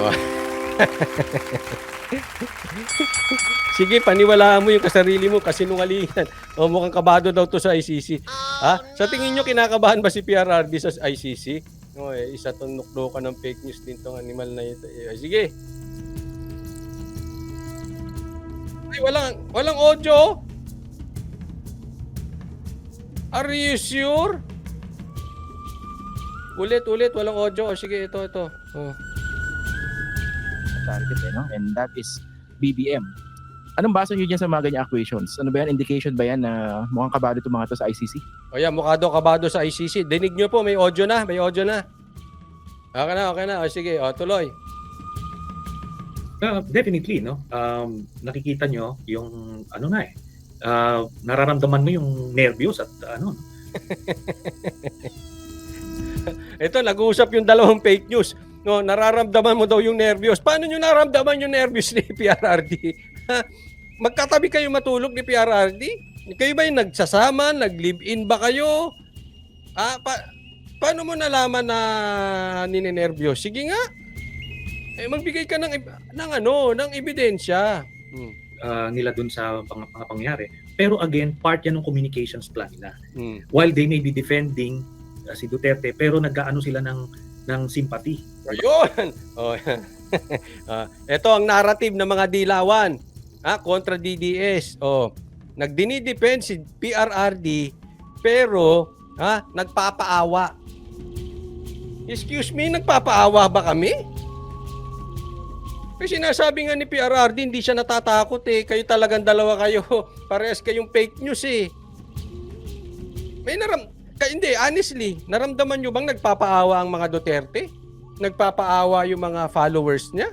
Oh. Sige, paniwalaan mo yung kasarili mo, kasinungalingan. O, mukhang kabado daw to sa ICC. Ha? Sa tingin nyo, kinakabahan ba si PRRD sa ICC? O, isa tong nukdukan ng fake news din tong animal na ito. Sige. Ay, walang audio? Are you sure? Ulit, walang audio. O, sige, ito. Oh. Target no? And that is BBM. Anong basa nyo dyan sa mga ganyang accusations? Ano ba yan? Indication ba yan na mukhang kabado itong mga to sa ICC? O yan, mukha daw kabado sa ICC. Dinig nyo po, may audio na. Okay na. O, sige, tuloy. Definitely, no? Nakikita nyo yung nararamdaman mo yung nervyos at ano. Ito, nag-uusap yung dalawang fake news. No, nararamdaman mo daw yung nervyos. Paano nyo nararamdaman yung nervyos ni PRRD? Magkatabi kayo matulog ni PRRD? Kayo ba yung nagsasama? Nag-live-in ba kayo? Paano mo nalaman na ninenervyos? Sige nga. Magbigay ka ng ebidensya. Nila dun sa mga pangyari. Pero again, part yan ng communications plan nila. While While they may be defending si Duterte, pero nag-aano sila ng sympathy. Ayun. Ito ang narrative ng mga dilawan kontra DDS. Nagdinidepend si PRRD pero nagpapaawa. Excuse me, nagpapaawa ba kami? Kasi sinasabi nga ni PRRD, hindi siya natatakot eh. Kayo talagang dalawa kayo. Parehas kayong fake news eh. Hindi, honestly, naramdaman nyo bang nagpapaawa ang mga Duterte? Nagpapaawa yung mga followers niya?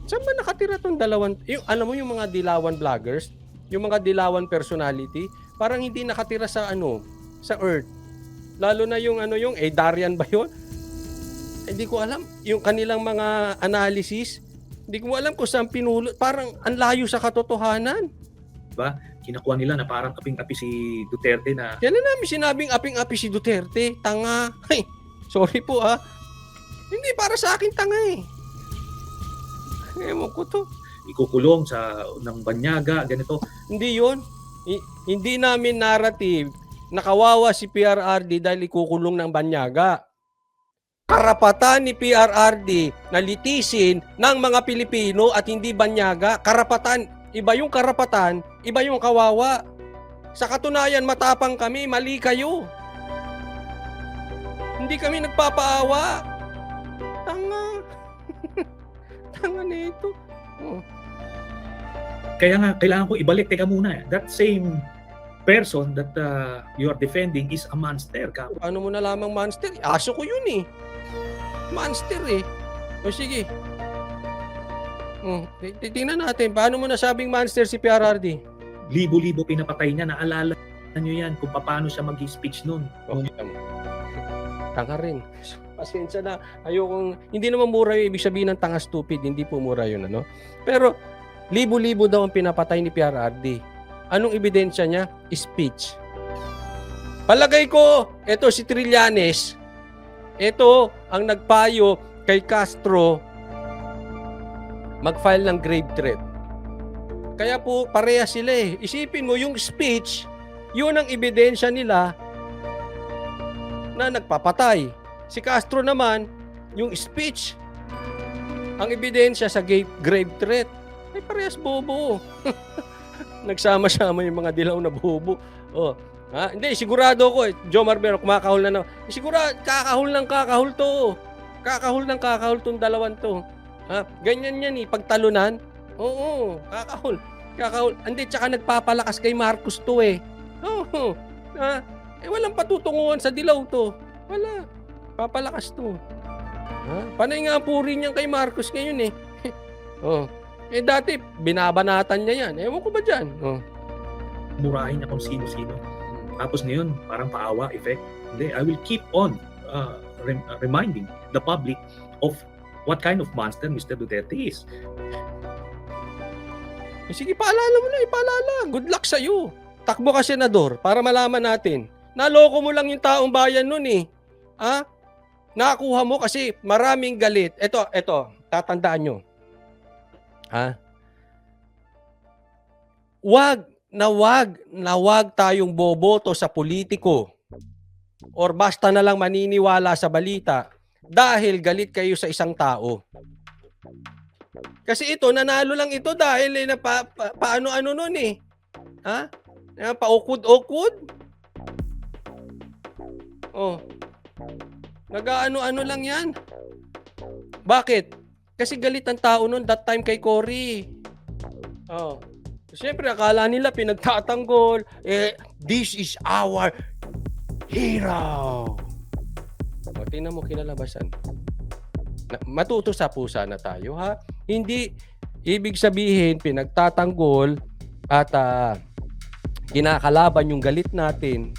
Saan ba nakatira tong dalawan? Alam mo yung mga dilawan vloggers? Yung mga dilawan personality? Parang hindi nakatira sa sa Earth. Lalo na yung Darian ba yun? Hindi ko alam. Yung kanilang mga analysis, hindi ko alam kung saan pinulot. Parang ang layo sa katotohanan. Diba? Kinakuha nila na parang aping-api si Duterte na... Kailan namin sinabing aping-api si Duterte? Tanga. Ay, sorry po Hindi, para sa akin tanga eh. Ewan ko to. Ikukulong ng banyaga, ganito. Hindi yun. Hindi namin narrative nakawawa si PRRD dahil ikukulong ng banyaga. Karapatan ni PRRD na litisin ng mga Pilipino at hindi banyaga. Karapatan. Iba yung karapatan, iba yung kawawa. Sa katunayan, matapang kami, mali kayo. Hindi kami nagpapaawa. Tanga. Tanga na ito. Kaya nga, kailangan ko ibalik. Teka muna, that same person that you are defending is a monster. Paano mo nalamang monster? Aso ko yun eh. Monster eh. O sige. Titingnan natin. Paano mo nasabing monster si PRRD? Libo-libo pinapatay niya. Naalala nyo yan kung paano siya mag-speech nun. Okay. Tanga rin. Pasensya na. Hindi naman mura yung ibig sabihin ng tanga stupid. Hindi po mura yun, Pero, libo-libo daw ang pinapatay ni PRRD. Anong ebidensya niya? Speech. Palagay ko, eto si Trillanes, ito ang nagpayo kay Castro mag-file ng grave threat. Kaya po, pareha sila eh. Isipin mo, yung speech, yun ang ebidensya nila na nagpapatay. Si Castro naman, yung speech, ang ebidensya sa grave threat. Ay, parehas bobo. Nagsama-sama yung mga dilaw na bobo. Hindi, sigurado ko Joe Marbero, kumakahol na sigurado, kakahol to. Kakahol tong dalawan to. Ganyan yan eh, pagtalunan. Oo, kakahol. Hindi, tsaka nagpapalakas kay Marcos to eh. Oo. Walang patutunguhan sa dilaw to. Wala. Papalakas to. Panay nga puri niyan kay Marcos ngayon eh. Dati, binabanatan niya yan. Ewan ko ba dyan? Murahin niya kung sino-sino. Tapos ngayon, parang paawa effect. Hindi, I will keep on reminding the public of what kind of monster Mr. Duterte is. Sige, paalala mo na, ipaalala. Good luck sa'yo. Takbo ka, senador, para malaman natin. Naloko mo lang yung taong bayan nun eh. Nakakuha mo kasi maraming galit. Ito, tatandaan nyo. Ha? Wag tayong boboto sa politiko or basta na lang maniniwala sa balita dahil galit kayo sa isang tao. Kasi ito, nanalo lang ito dahil paano-ano nun eh. Ha? Paukod-ukod. Oh. Nag-ano-ano lang yan. Bakit? Kasi galit ang tao nun that time kay Cory. Oh. Siyempre, akala nila pinagtatanggol. This is our hero. O, tingnan mo kinalabasan. Matuto sa pusa na tayo, ha? Hindi ibig sabihin pinagtatanggol at kinakalaban yung galit natin,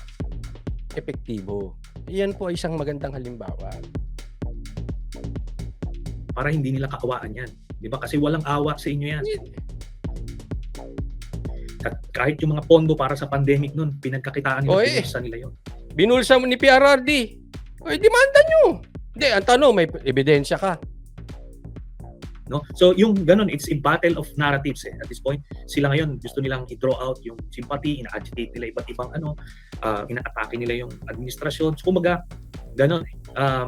epektibo. Iyan po ay isang magandang halimbawa. Para hindi nila kaawaan yan. Di ba? Kasi walang awa sa inyo yan. At kahit yung mga pondo para sa pandemic nun, pinagkakitaan nila, pinulsa nila yun. Binulsa mo ni PRRD. O, demanda nyo. Hindi, ang tanong, may ebidensya ka. No? So yung ganun, it's a battle of narratives at this point. Sila ngayon gusto nilang i-draw out yung sympathy, ina-agitate nila iba't ibang ina-atake nila yung administrasyon. So kumaga, ganun.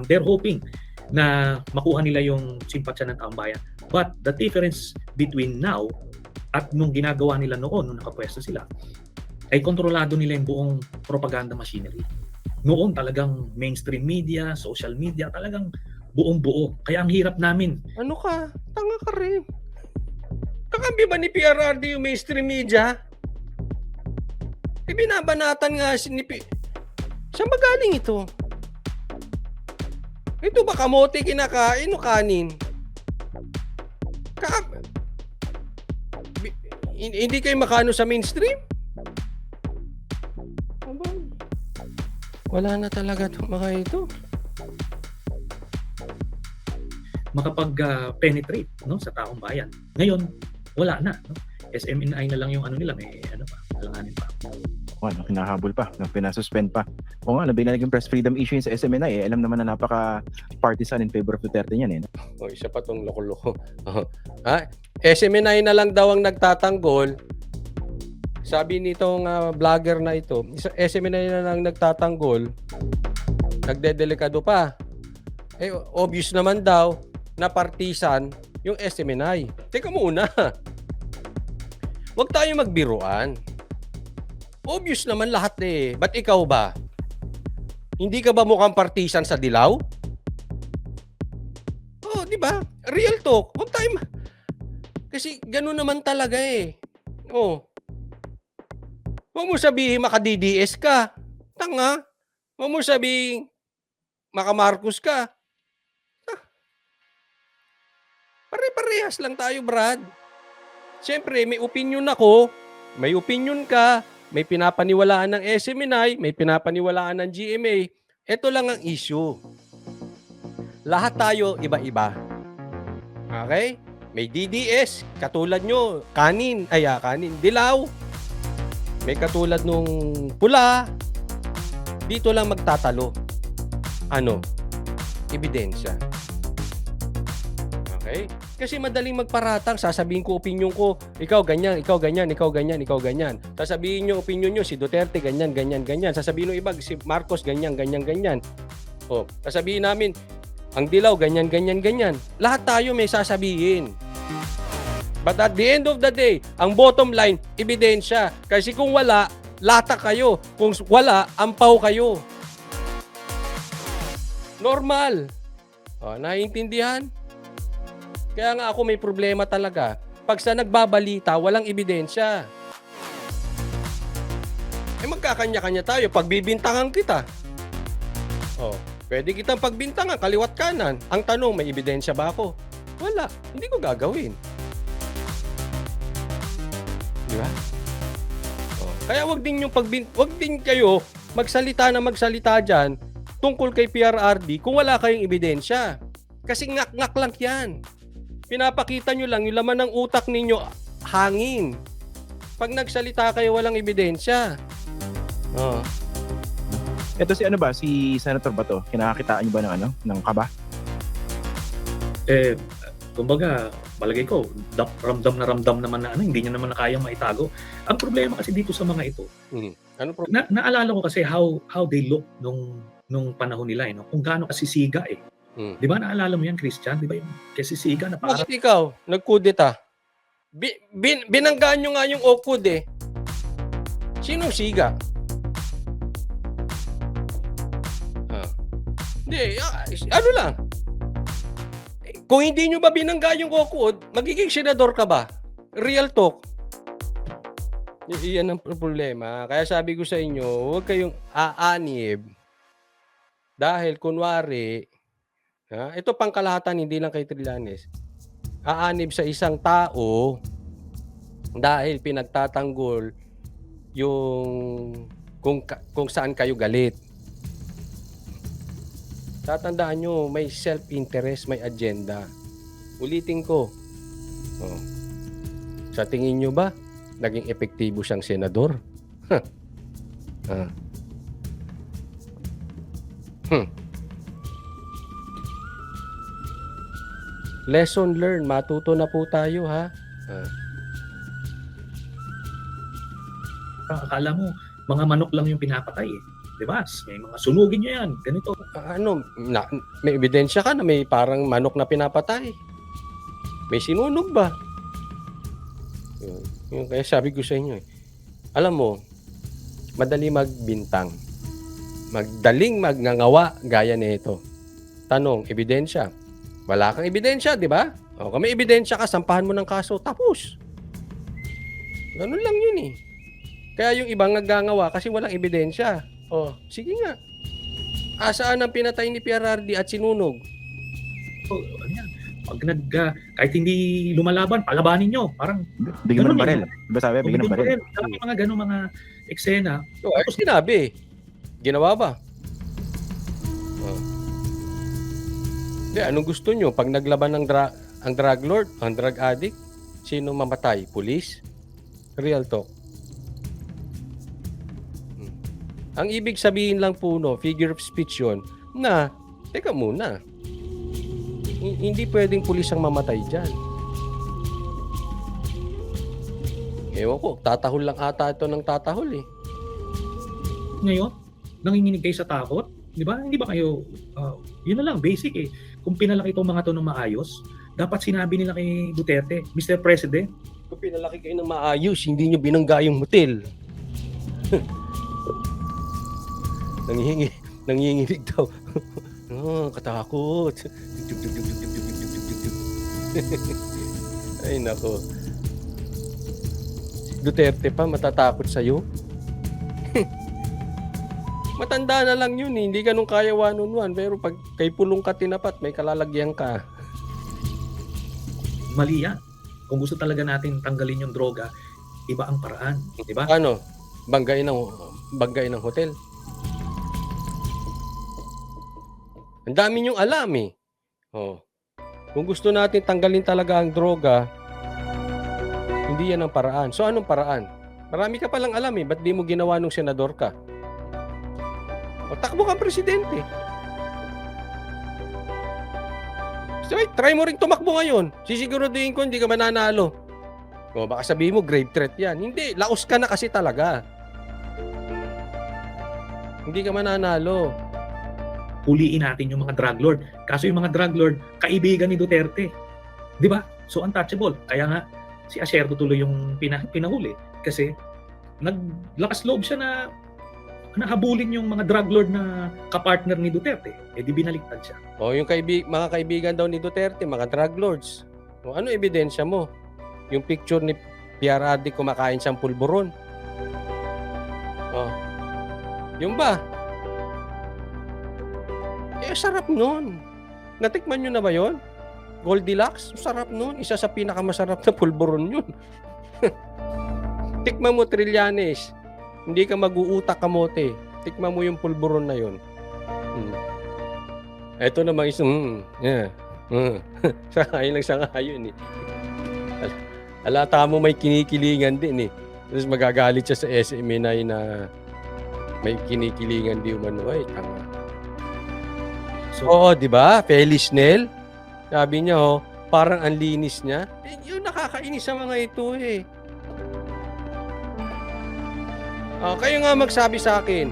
They're hoping na makuha nila yung simpatya ng taong bayan. But the difference between now at nung ginagawa nila noon, nung nakapwesto sila, ay kontrolado nila yung buong propaganda machinery. Noon talagang mainstream media, social media, talagang buong-buo. Kaya ang hirap namin. Ano ka? Tanga ka rin. Kakampi ba ni PRRD yung mainstream media? Binabanatan nga ni Saan ba galing ito? Ito ba kamote kinakain o kanin? Hindi kayo makano sa mainstream? Aba, wala na talaga mga ito. Makapag-penetrate sa taong bayan. Ngayon, wala na. No? SMNI na lang yung nila, may alanganin pa. Hinahabol pa, pinasuspend pa. O nga, nabigla naging press freedom issue sa SMNI, alam naman na napaka-partisan in favor of Duterte yan. O, isa pa tong loko-loko. SMNI na lang daw ang nagtatanggol. Sabi nitong vlogger na ito, SMNI na lang nagtatanggol, nagdedelikado pa. Obvious naman daw na partisan yung SMNI. Teka muna. Huwag tayo magbiruan. Obvious naman lahat Ba't ikaw ba? Hindi ka ba mukhang partisan sa Dilaw? Oh, di ba? Real talk. Huwag tayo kasi gano'n naman talaga Oh. Huwag mo sabihin maka-DDS ka. Tanga. Huwag mo sabihin maka-Marcos ka. Pare-parehas lang tayo, Brad. Siyempre, may opinion ako, may opinion ka, may pinapaniwalaan ng SMNI, may pinapaniwalaan ng GMA. Ito lang ang issue. Lahat tayo iba-iba. Okay? May DDS, katulad nyo, kanin, dilaw. May katulad nung pula. Dito lang magtatalo. Ebidensya. Okay? Kasi madaling magparatang, sasabihin ko opinion ko, ikaw ganyan, ikaw ganyan, ikaw ganyan, ikaw ganyan. Sasabihin nyo opinion nyo, si Duterte ganyan, ganyan, ganyan. Sasabihin nyo iba, si Marcos ganyan, ganyan, ganyan. Sasabihin namin, ang Dilaw ganyan, ganyan, ganyan. Lahat tayo may sasabihin. But at the end of the day, ang bottom line, ebidensya. Kasi kung wala, lata kayo. Kung wala, ampaw kayo. Normal. Naiintindihan? Kaya nga ako may problema talaga. Pag sa nagbabalita, walang ebidensya. Magkakanya-kanya tayo. Pagbibintangan kita. Pwede kitang pagbintangan, kaliwat kanan. Ang tanong, may ebidensya ba ako? Wala. Hindi ko gagawin. Di ba? Kaya wag din kayo magsalita dyan tungkol kay PRRD kung wala kayong ebidensya. Kasi ngak-ngak lang yan. Pinapakita nyo lang yung laman ng utak ninyo hangin. Pag nagsalita kayo walang ebidensya. Ito si ano ba, si Senator Bato, kinakakitaan niyo ba ng ano, ng kaba? Kumbaga, malagay ko, ramdam naman na hindi niya naman na kayang maitago. Ang problema kasi dito sa mga ito, Ano naalala ko kasi how they look nung panahon nila, no? Kung gaano kasisiga eh. Di ba naalala mo yan, Christian? Di ba yung kasisiga na parang Bakit ikaw, nagkudeta? Binanggaan nyo nga yung Okud eh. Sinong siga? Hindi, ano lang. Kung hindi nyo ba binangga yung Okud, magiging senador ka ba? Real talk. Iyan ang problema. Kaya sabi ko sa inyo, huwag kayong aanib. Dahil kunwari, ito pangkalahatan, hindi lang kay Trillanes. Aanib sa isang tao dahil pinagtatanggol yung kung saan kayo galit. Tatandaan nyo, may self-interest, may agenda. Ulitin ko. Sa tingin nyo ba, naging epektibo siyang senador? Lesson learned, matuto na po tayo ha. akala mo, mga manok lang yung pinapatay eh. Diba? May mga sunugin nyo yan, ganito. May ebidensya ka na may parang manok na pinapatay. May sinunog ba? Yung kaya sabi ko sa inyo alam mo, madali magbintang. Magdaling magngangawa gaya nito. Tanong, ebidensya. Wala kang ebidensya, di ba? O, kung may ebidensya ka, sampahan mo ng kaso, tapos. Ganun lang yun eh. Kaya yung ibang nagngangawa kasi walang ebidensya. O, sige nga. Asaan ang pinatay ni PRRD at sinunog? Ano yan? Pag kahit hindi lumalaban, palabanin nyo. Parang, Bigyan mo ng ganun barel. Diba sabi, bigyan ng barel. Yung mga ganun mga eksena. So, ay sinabi. Ginawa ba? Hindi, anong gusto nyo? Pag naglaban ng ang drug lord, ang drug addict, sino mamatay? Police? Real talk. Ang ibig sabihin lang po, figure of speech yun, na, teka muna, hindi pwedeng pulis ang mamatay dyan. Ewan ko, tatahol lang ata ito ng tatahol eh. Ngayon, nanginginig kayo sa takot? Di ba? Hindi ba kayo, yun na lang, basic eh. Kung pinalaki itong mga to ng maayos, dapat sinabi nila kay Duterte, Mr. President, kung pinalaki kayo ng maayos, hindi nyo binangga yung hotel. Nanginginig daw. Katakot. Ay nako. Duterte pa matatakot sa'yo? Matanda na lang yun eh. Hindi ka nung kaya one-on-one. Pero pag kay pulong ka tinapat, may kalalagyan ka. mali yan. Kung gusto talaga natin tanggalin yung droga, iba ang paraan. Di ba? Ano? Banggain ng hotel. Ang dami niyong alam eh. Oh. Kung gusto natin tanggalin talaga ang droga, hindi yan ang paraan. So anong paraan? Marami ka palang alam eh. Ba't di mo ginawa nung senador ka? O takbo kang presidente. So, try mo rin tumakbo ngayon. Sisiguraduhin ko hindi ka mananalo. O baka sabihin mo grave threat yan. Hindi, laos ka na kasi talaga. Hindi ka mananalo. Huliin natin yung mga drug lord. Kaso yung mga drug lord, kaibigan ni Duterte. Di ba? So untouchable. Kaya nga, si Asierto tuloy yung pinahuli. Kasi naglakas loob siya na habulin yung mga drug lord na kapartner ni Duterte. Eh di binaliktad siya. O yung mga kaibigan daw ni Duterte, mga drug lords. O ano ebidensya mo? Yung picture ni PRRD kumakain siyang pulburon. O. Yung ba? Eh, sarap nun. Natikman nyo na ba yon? Goldilocks? Sarap nun. Isa sa pinakamasarap na pulburon yun. Tikman mo, Trillanes. Hindi ka mag-uutak kamote. Tikman mo yung pulburon na yun. Ito naman isang sangayon lang sangayon eh. Alata mo may kinikilingan din eh. Tapos magagalit siya sa SMNI na May kinikilingan di umano ay tanga. So, Oo, di ba? Feliz Nel. Sabi niya, oh, parang ang linis niya. Eh, yun nakakainis sa mga ito eh. Oh, kayo nga magsabi sa akin.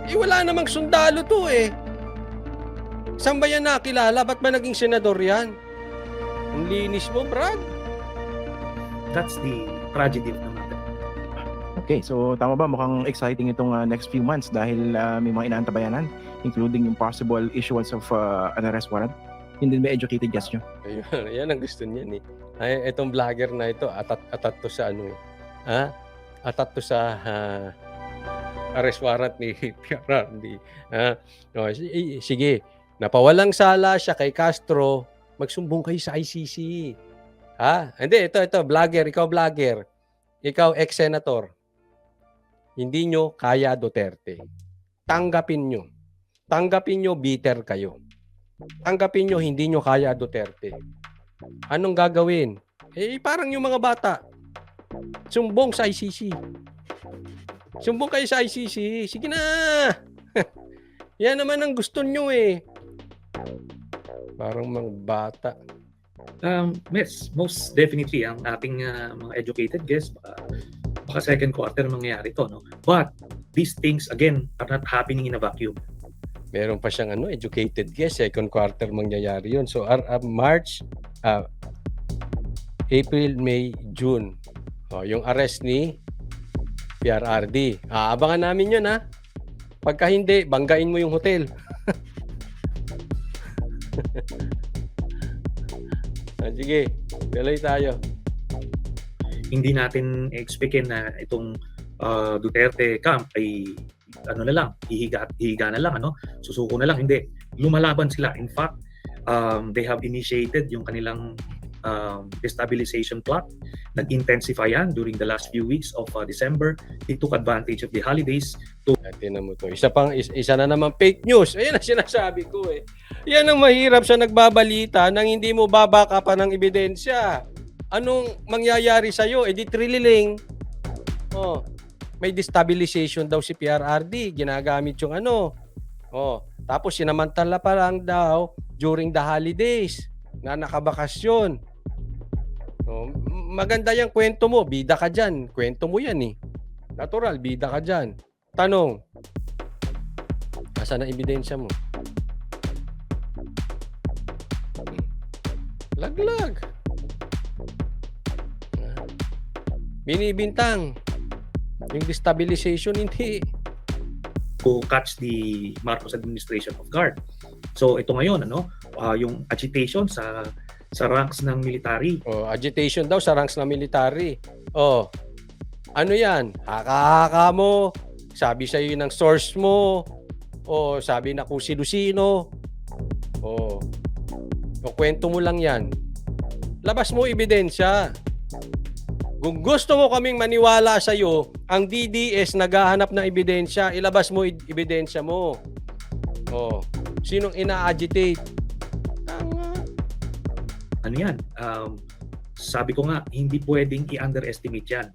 Eh, wala namang sundalo to eh. Saan ba yan nakilala? Ba't ba naging senador yan? Ang linis mo, Brad. that's the tragedy of the matter. Okay, so tama ba? Mukhang exciting itong next few months dahil may mga inaantabayanan, including yung possible issuance of an arrest warrant. Hindi ba educated guess nyo? Ayun, yan ang gusto niya ni. Ay, itong vlogger na ito, atat to sa ano eh. Ha? Atat to sa arrest warrant ni PRRD. No, sige, napawalang sala siya kay Castro, magsumbong kayo sa ICC. Ha? Hindi, ito, vlogger, ikaw vlogger. Ikaw ex-senator. Hindi nyo kaya Duterte. Tanggapin nyo. Tanggapin nyo, bitter kayo. Tanggapin nyo, hindi nyo kaya Duterte. Anong gagawin? Eh, parang yung mga bata. Sumbong sa ICC. Sumbong kayo sa ICC. Sige na! Yan naman ang gusto nyo eh. Parang mga bata. Yes, most definitely ang ating mga educated guess baka second quarter mangyayari to, no? But these things again are not happening in a vacuum. Meron pa siyang educated guess, second quarter mangyayari yun. So, March, April, May, June. Yung arrest ni PRRD. Abangan namin yun, ha? Pagka hindi, banggain mo yung hotel. Sige, tuloy tayo. Hindi natin expectin na itong Duterte camp ay ano na lang, hihiga na lang, susuko na lang. Hindi, lumalaban sila. In fact, they have initiated yung kanilang destabilization plot. Nag-intensify yan during the last few weeks of December. They took advantage of the holidays to... Tinan mo to. Isa na naman fake news. Ayan ang sinasabi ko eh. Yan ang mahirap sa nagbabalita nang hindi mo babaka pa ng ebidensya. Anong mangyayari sa'yo? Di trililing. May destabilization daw si PRRD. Ginagamit yung tapos sinamantala pa lang daw during the holidays na nakabakasyon. Maganda yung kwento mo. Bida ka dyan. Kwento mo yan eh. Natural, bida ka dyan. Tanong. Asan ang ebidensya mo? Laglag. Binibintang. Yung destabilization, hindi. to catch the Marcos administration off guard. So ito ngayon, yung agitation sa ranks ng military. Agitation daw sa ranks ng military. Ano yan? Haka-haka mo. Sabi sa iyo ng source mo. Sabi na kung sino-sino. O kwento mo lang yan. Labas mo ebidensya. Kung gusto mo kaming maniwala sa iyo, ang DDS naghahanap ng ebidensya, ilabas mo ebidensya mo. Sinong ina-agitate? Tanga. Ano yan? Sabi ko nga, hindi pwedeng i-underestimate yan.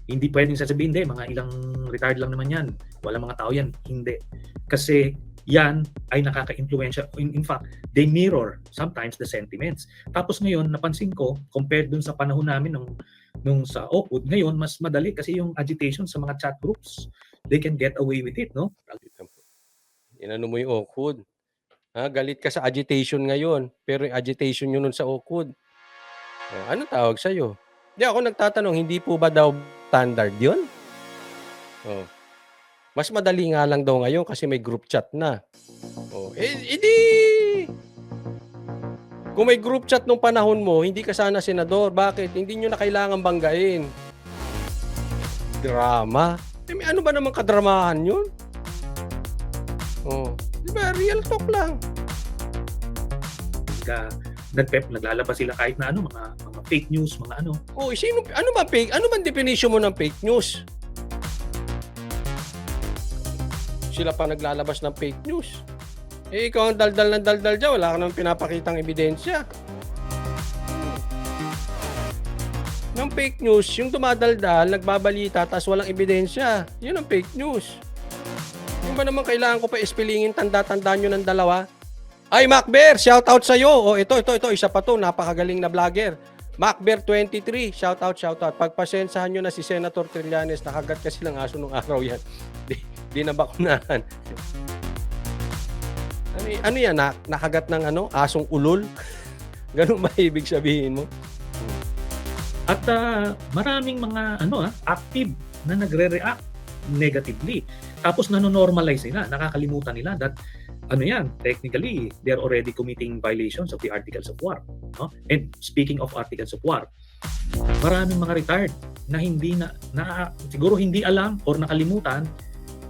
Hindi pwedeng sasabihin, hindi, mga ilang retired lang naman yan. Walang mga tao yan. Hindi. Kasi yan ay nakaka-influensya. In fact, they mirror sometimes the sentiments. Tapos ngayon, napansin ko, compared dun sa panahon namin nung sa Oakwood, ngayon, mas madali kasi yung agitation sa mga chat groups. They can get away with it, no? Inano mo yung Oakwood. Galit ka sa agitation ngayon, pero yung agitation yun nun sa Oakwood. Anong tawag sa'yo? Di ako nagtatanong, hindi po ba daw standard yun? Mas madali nga lang daw ngayon kasi may group chat na. Edi! Kung may group chat nung panahon mo, hindi ka sana senador. Bakit? Hindi nyo na kailangan banggain. Drama? May ano ba namang kadramahan yun? Diba? Real talk lang. Naglalabas sila kahit na mga fake news, mga ano. Ano ba fake? Ano bang definition mo ng fake news? Sila pa naglalabas ng fake news. Ikaw ang daldal dyan. Wala ka namang pinapakitang ebidensya. Ng fake news, yung dumadaldal, nagbabalita, tas walang ebidensya. Yun ang fake news. Yung ba naman kailangan ko pa ispilingin, tanda-tanda nyo ng dalawa? Ay, Macber, shout out sa'yo. O, ito, isa pa to, napakagaling na vlogger. Macber23, shout out. Pagpasensahan nyo na si Senator Trillanes, nakagat kasi ng aso nung araw yan. Di na bakunahan. Ano yan, nakagat ng asong ulol? Ganun ba ibig sabihin mo? At maraming mga active na nagre-react negatively. Tapos nanonormalize nila, nakakalimutan nila that technically they're already committing violations of the Articles of War. No? And speaking of Articles of War, maraming mga retired na siguro hindi alam or nakalimutan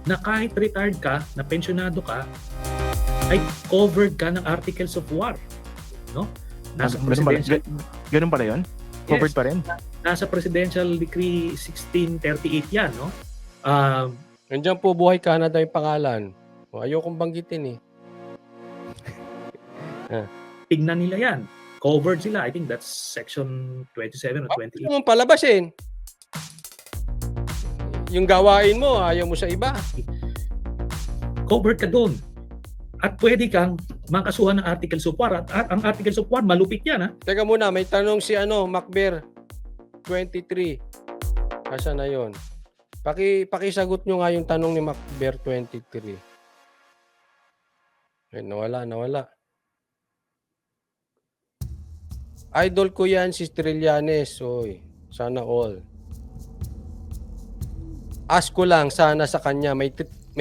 na kahit retired ka, na pensionado ka, ay covered ka ng Articles of War. No? Nasa presidential Ganun pala yun? Covered pa rin? Nasa Presidential Decree 1638 yan, no? Nandiyan po Buhay Canada yung pangalan. Ayokong banggitin eh. Tignan nila yan. Covered sila. I think that's section 27 or 28. Ayaw mong palabasin. Yung gawain mo, ayaw mo sa iba. Covered ka doon. At pwede kang makasuhan ng Articles of War. At ang Articles of War, malupit yan, ha? Teka muna, may tanong si Macber 23. Asa na yon? Pakisagot nyo nga yung tanong ni Macber 23. Ay, nawala. Idol ko yan si Trillanes. Oy, sana all. Ask ko lang sana sa kanya, may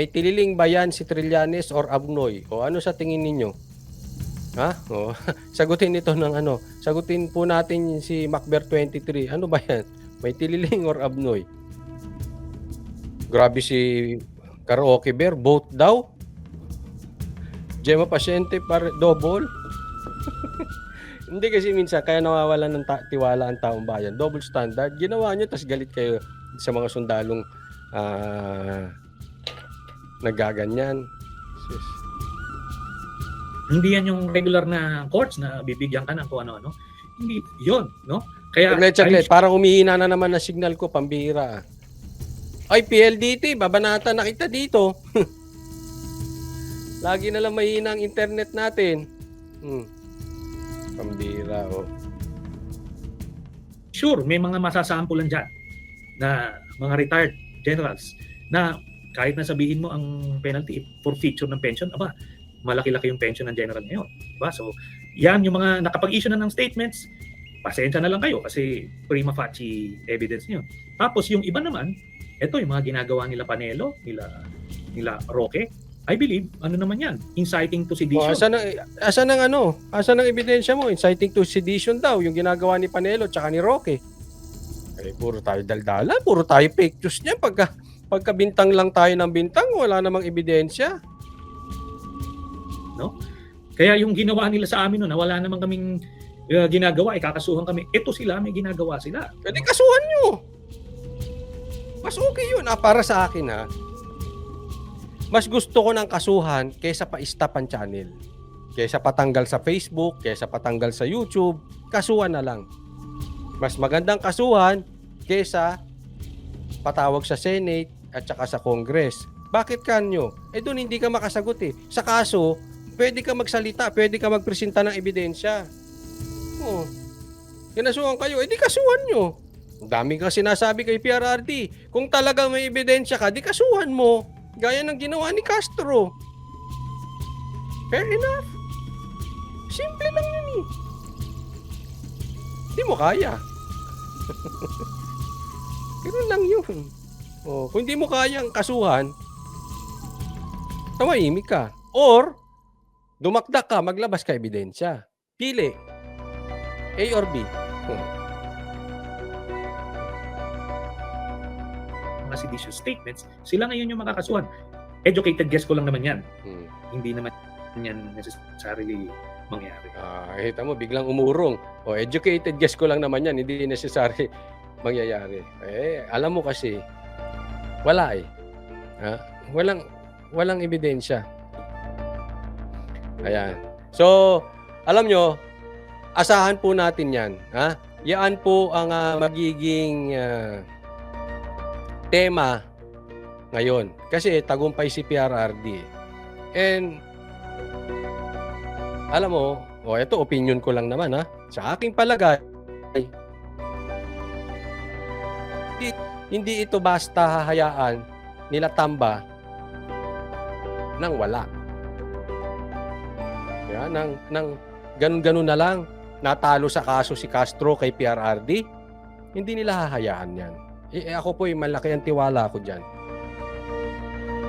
tililing ba yan si Trillanes or Abnoy? O ano sa tingin ninyo? Ha? O, sagutin ito ng Sagutin po natin si Macber 23. Ano ba yan? May tililing or Abnoy? Grabe si Karaoke Bear. Both daw? Gemma Pasyente double? Hindi kasi minsan kaya nawawalan ng tiwala ang taong bayan. Double standard. Ginawa nyo, tas galit kayo sa mga sundalong nagaganyan. Sis. Hindi yan yung regular na courts na bibigyan ka ng kung ano-ano. Hindi, yun, no? Kaya, Chaglet, parang humihina na naman na signal ko, pambihira. Ay, PLDT, babanata na kita dito. Lagi na lang mahina ang internet natin. Pambihira, oh. Sure, may mga masasampulan dyan na mga retired generals na kahit na sabihin mo ang penalty for forfeiture ng pension, malaki-laki yung pension ng general ngayon. Diba? So, yan yung mga nakapag-issue na ng statements, pasensya na lang kayo kasi prima facie evidence niyo. Tapos yung iba naman, ito yung mga ginagawa nila Panelo, nila Roque, I believe, naman yan, inciting to sedition. Asan ang ebidensya mo? Inciting to sedition daw, yung ginagawa ni Panelo tsaka ni Roque. Puro tayo daldala, puro tayo fake news niya. Pagka bintang lang tayo ng bintang, wala namang ebidensya. No? Kaya yung ginawa nila sa amin na wala namang kaming ginagawa, kakasuhan kami. Ito sila, may ginagawa sila. Pwede kasuhan nyo. Mas okay yun. Para sa akin mas gusto ko ng kasuhan kaysa pa-stop ang channel. Kaysa patanggal sa Facebook, kaysa patanggal sa YouTube, kasuhan na lang. Mas magandang kasuhan kaysa patawag sa Senate at saka sa Congress. Bakit kanyo? Doon hindi ka makasagot eh. Sa kaso, pwede ka magsalita, pwede ka magpresenta ng ebidensya. Kinasuhan kayo, di kasuhan nyo. Ang dami kang sinasabi kay PRRD. Kung talagang may ebidensya ka, di kasuhan mo. Gaya ng ginawa ni Castro. Fair enough. Simple lang yun eh. Di mo kaya. Ganun lang yun. Kung di mo kaya ang kasuhan, tumahimik ka. Or, dumakdak ka, maglabas ka ebidensya. Pili. A or B. Mga seditious statements, sila ngayon yung makakasuhan. Educated guess ko lang naman yan. Hindi naman yan necessarily mangyari. Kita mo, biglang umurong. Educated guess ko lang naman yan, hindi necessary mangyayari. Alam mo kasi, wala eh. Walang ebidensya. Ayan. So, alam nyo, asahan po natin yan. Yan po ang magiging tema ngayon. Kasi tagumpay si PRRD. And alam mo, ito opinion ko lang naman sa aking palagay, hindi ito basta hahayaan nila Tamba nang wala. Nang ganun-ganun na lang, natalo sa kaso si Castro kay PRRD, hindi nila hahayaan yan. Ako po, malaki ang tiwala ko dyan.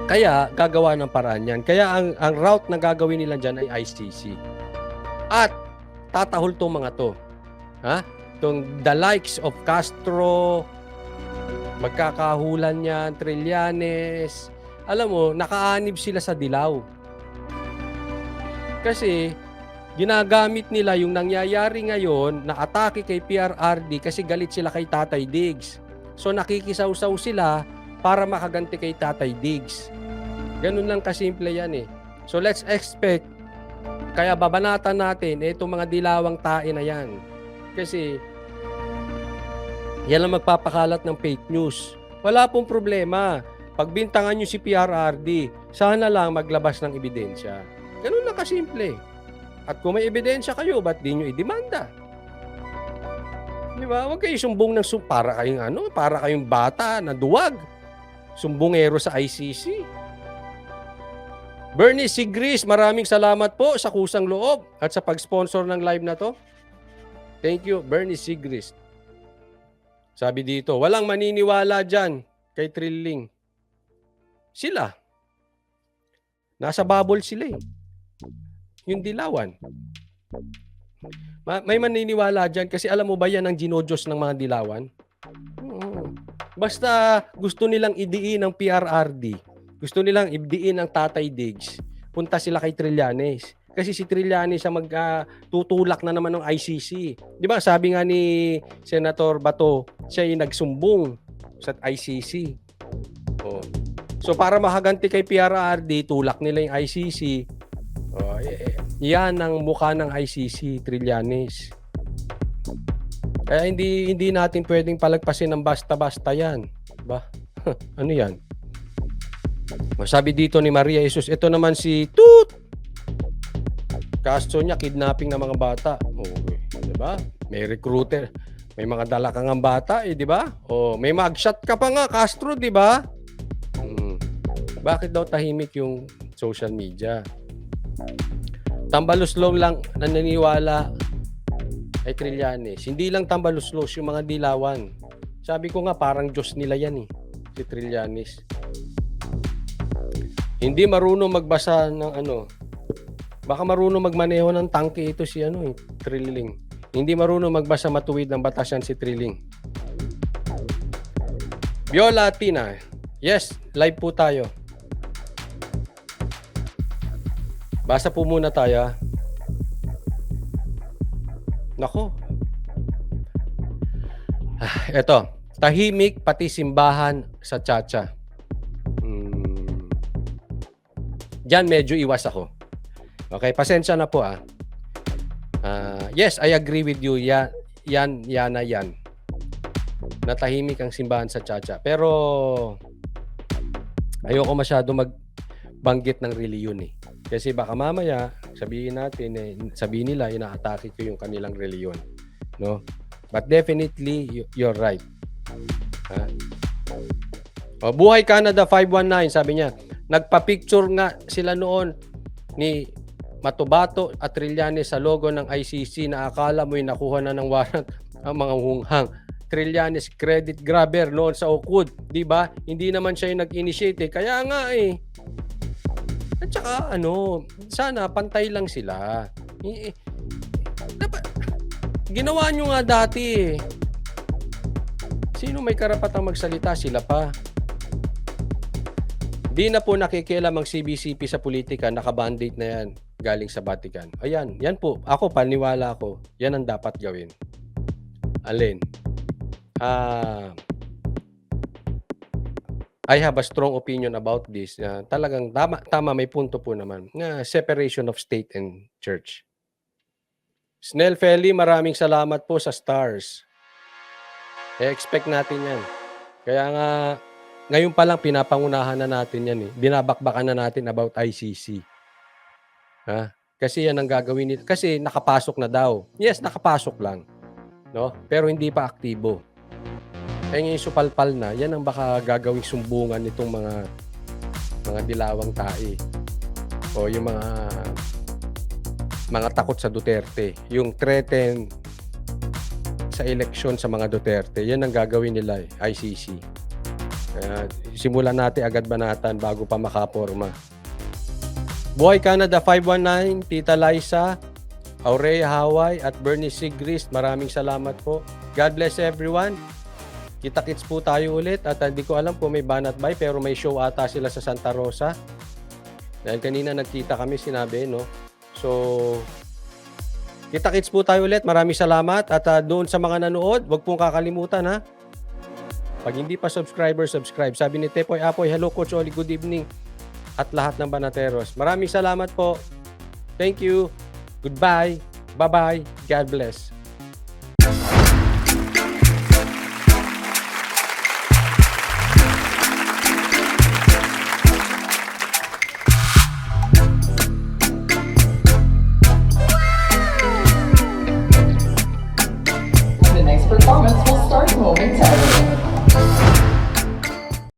Kaya, gagawa ng paraan yan. Kaya, ang route na gagawin nila dyan ay ICC. At, tatahol tong mga to. The likes of Castro, magkakahulan yan, Trillanes. Alam mo, nakaanib sila sa dilaw. Kasi, ginagamit nila yung nangyayari ngayon na atake kay PRRD kasi galit sila kay Tatay Diggs. So, nakikisaw-saw sila para makaganti kay Tatay Diggs. Ganun lang kasimple yan eh. So, let's expect, kaya babanatan natin itong mga dilawang tae na yan. Kasi, yan lang magpapakalat ng fake news. Wala pong problema. Pagbintangan nyo si PRRD, sana lang maglabas ng ebidensya. Ganun lang kasimple. At kung may ebidensya kayo, ba't di nyo idemanda? Di ba? Huwag kayo sumbong ng para kayong bata na duwag. Sumbongero sa ICC. Bernie Sigris, maraming salamat po sa kusang loob at sa pag-sponsor ng live na to. Thank you, Bernie Sigris. Sabi dito, walang maniniwala dyan kay Trilling. Sila. Nasa bubble sila eh. Yung dilawan. May maniniwala dyan kasi alam mo ba yan ang ginojos ng mga dilawan? Basta gusto nilang idiin ang PRRD. Gusto nilang idiin ang Tatay Diggs. Punta sila kay Trillanes. Kasi si Trillanes ang magtutulak na naman ng ICC. Di ba sabi nga ni Senator Bato, siya ay nagsumbong sa ICC. So para makaganti kay PRRD, tulak nila yung ICC. Yan ang mukha ng ICC, Trillanes. Kaya hindi natin pwedeng palagpasin ng basta-basta yan. Ba? Ano yan? Sabi dito ni Maria Jesus, ito naman si Toot. Kaso niya, kidnapping ng mga bata. Diba? May recruiter. May mga dala kang bata, di ba? May mugshot ka pa nga, Castro, di ba? Bakit daw tahimik yung social media? Tambaluslong lang naniniwala ay Trillanes. Hindi lang tambaluslos yung mga dilawan. Sabi ko nga parang Diyos nila yan si Trillanes. Hindi marunong magbasa ng baka marunong magmaneho ng tangke ito si Trilling. Hindi marunong magbasa matuwid ng batas yan si Trilling. Viola Tina. Yes, live po tayo. Basa po muna tayo. Nako. Eto, tahimik pati simbahan sa Chacha. Diyan medyo iwas ako. Okay, pasensya na po yes, I agree with you. Yan. Natahimik ang simbahan sa Chacha. Pero ayoko masyado magbanggit ng reliyon Kasi baka mamaya sabihin nila inaatake ko yung kanilang reliyon, no? But definitely you're right. Buhay Canada 519 sabi niya, nagpa-picture nga sila noon ni Matubato at Trillanes sa logo ng ICC na akala mo'y nakuha na ng warrant ang mga hunghang. Trillanes credit grabber noon sa Oakwood, di ba? Hindi naman siya yung nag-initiate kaya nga At saka sana pantay lang sila. Ginawa nyo nga dati Sino may karapatang magsalita? Sila pa. Di na po nakikialam ang CBCP sa politika, naka-band-aid na yan galing sa Vatican. Ayan, yan po. Ako, paniwala ako, yan ang dapat gawin. Alin? I have a strong opinion about this. Talagang tama, may punto po naman. Separation of state and church. Snell Feli, maraming salamat po sa stars. Expect natin yan. Kaya nga, ngayon pa lang pinapangunahan na natin yan eh. Binabakbakan na natin about ICC. Ha? Kasi yan ang gagawin nito. Kasi nakapasok na daw. Yes, nakapasok lang. No? Pero hindi pa aktibo. Kaya ngayon supalpal na, yan ang baka gagawing sumbungan nitong mga dilawang tae. O yung mga takot sa Duterte. Yung threaten sa eleksyon sa mga Duterte. Yan ang gagawin nila ICC. Kaya simulan natin agad banatan bago pa makaporma. Buhay Canada 519, Tita Liza, Aurea Haway at Bernie Sigrist, maraming salamat po. God bless everyone. Kita-kits po tayo ulit at hindi ko alam kung may banat buy pero may show ata sila sa Santa Rosa. Dahil kanina nagkita kami, sinabi, no? So, kita-kits po tayo ulit. Maraming salamat at doon sa mga nanood, wag pong kakalimutan ha. Pag hindi pa subscribe. Sabi ni Tepoy Apoy, hello Coach Oli, good evening. At lahat ng Banateros. Maraming salamat po. Thank you. Goodbye. Bye-bye. God bless.